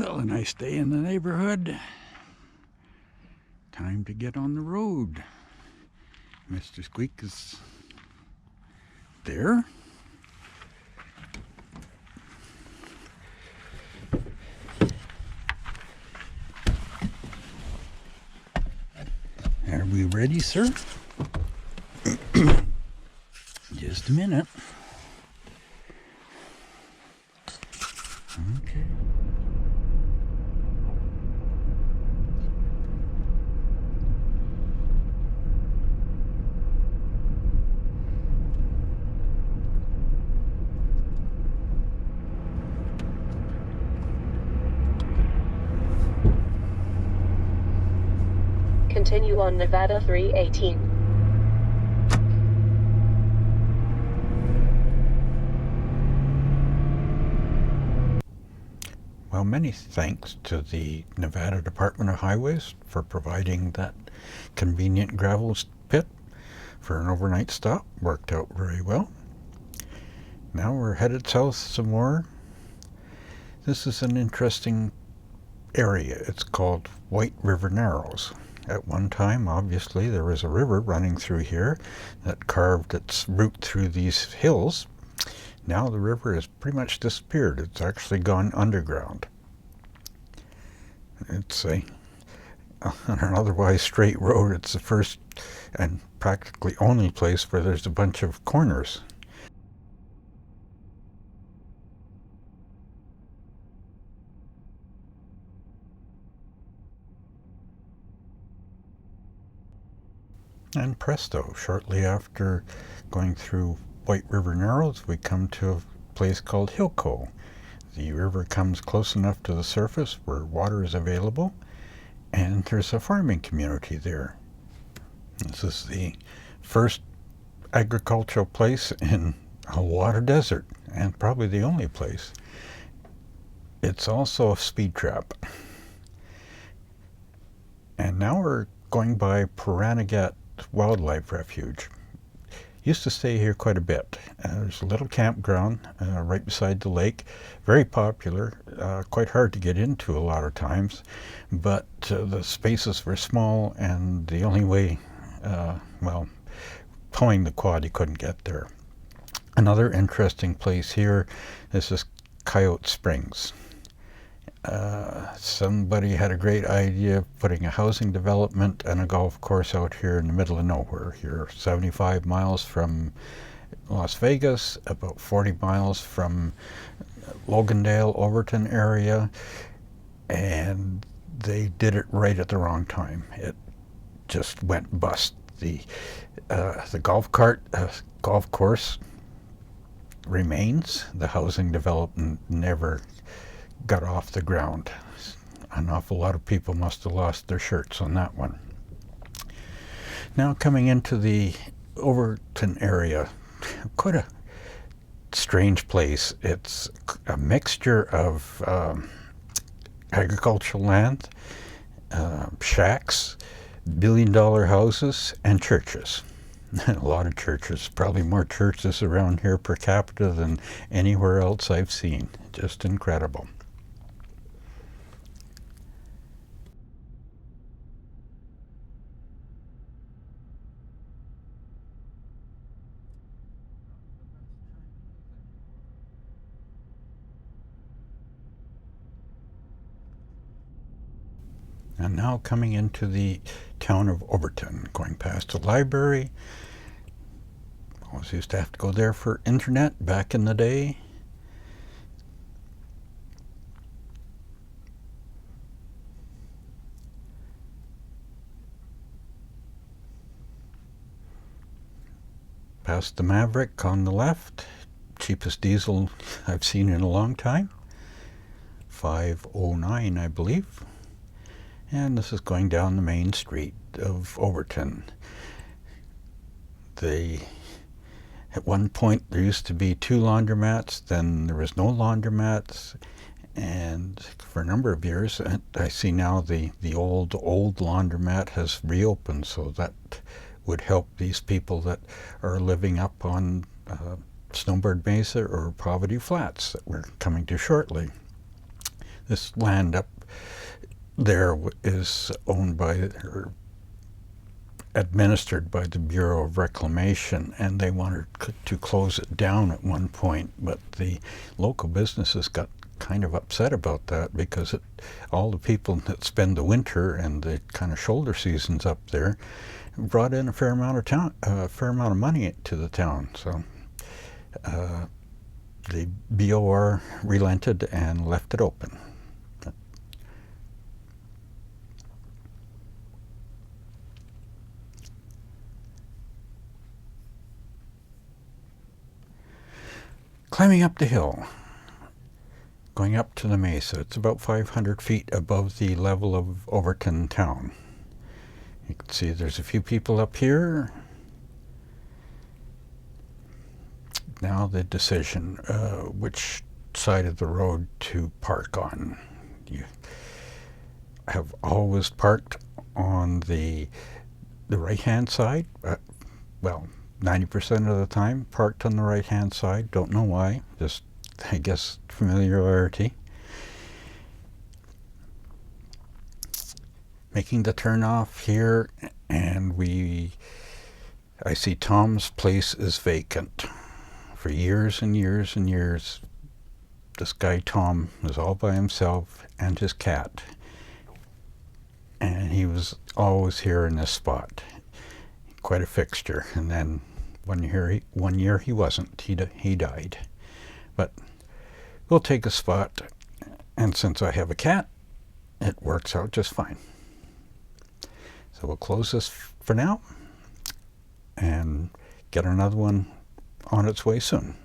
Well, a nice day in the neighborhood. Time to get on the road. Mr. Squeak is there. Are we ready, sir? Just a minute. Okay. Continue on Nevada 318. Well, many thanks to the Nevada Department of Highways for providing that convenient gravel pit for an overnight stop. Worked out very well. Now we're headed south some more. This is an interesting area. It's called White River Narrows. At one time, obviously, there was a river running through here that carved its route through these hills. Now the river has pretty much disappeared. It's actually gone underground. It's on an otherwise straight road. It's the first and practically only place where there's a bunch of corners. And presto, shortly after going through White River Narrows, we come to a place called Hillco. The river comes close enough to the surface where water is available, and there's a farming community there. This is the first agricultural place in a water desert, and probably the only place. It's also a speed trap. And now we're going by Piranagat Wildlife Refuge. Used to stay here quite a bit. There's a little campground right beside the lake, very popular, quite hard to get into a lot of times, but the spaces were small, and the only way, towing the quad, you couldn't get there. Another interesting place here is Coyote Springs. Somebody had a great idea of putting a housing development and a golf course out here in the middle of nowhere. You're 75 miles from Las Vegas, about 40 miles from Logandale, Overton area, and they did it right at the wrong time. It just went bust. The golf course remains. The housing development never got off the ground. An awful lot of people must have lost their shirts on that one. Now coming into the Overton area, quite a strange place. It's a mixture of agricultural land, shacks, billion-dollar houses, and churches. A lot of churches, probably more churches around here per capita than anywhere else I've seen. Just incredible. And now coming into the town of Overton, going past the library. Always used to have to go there for internet back in the day. Past the Maverick on the left, cheapest diesel I've seen in a long time. 509, I believe. And this is going down the main street of Overton. At one point there used to be 2 laundromats, then there was no laundromats, and for a number of years, and I see now the old laundromat has reopened, so that would help these people that are living up on Snowbird Mesa or Poverty Flats that we're coming to shortly. This land up there is owned by, or administered by the Bureau of Reclamation, and they wanted to close it down at one point, but the local businesses got kind of upset about that because all the people that spend the winter and the kind of shoulder seasons up there brought in a fair amount of money to the town. So the BOR relented and left it open. Climbing up the hill, going up to the mesa. It's about 500 feet above the level of Overton town. You can see there's a few people up here. Now the decision, which side of the road to park on. You have always parked on the right-hand side. Well, 90% of the time parked on the right-hand side. Don't know why. Just, I guess, familiarity. Making the turn off here, and I see Tom's place is vacant. For years and years and years, this guy Tom was all by himself and his cat. And he was always here in this spot. Quite a fixture. And then one year he wasn't. He died. But we'll take a spot, and since I have a cat, it works out just fine. So we'll close this for now and get another one on its way soon.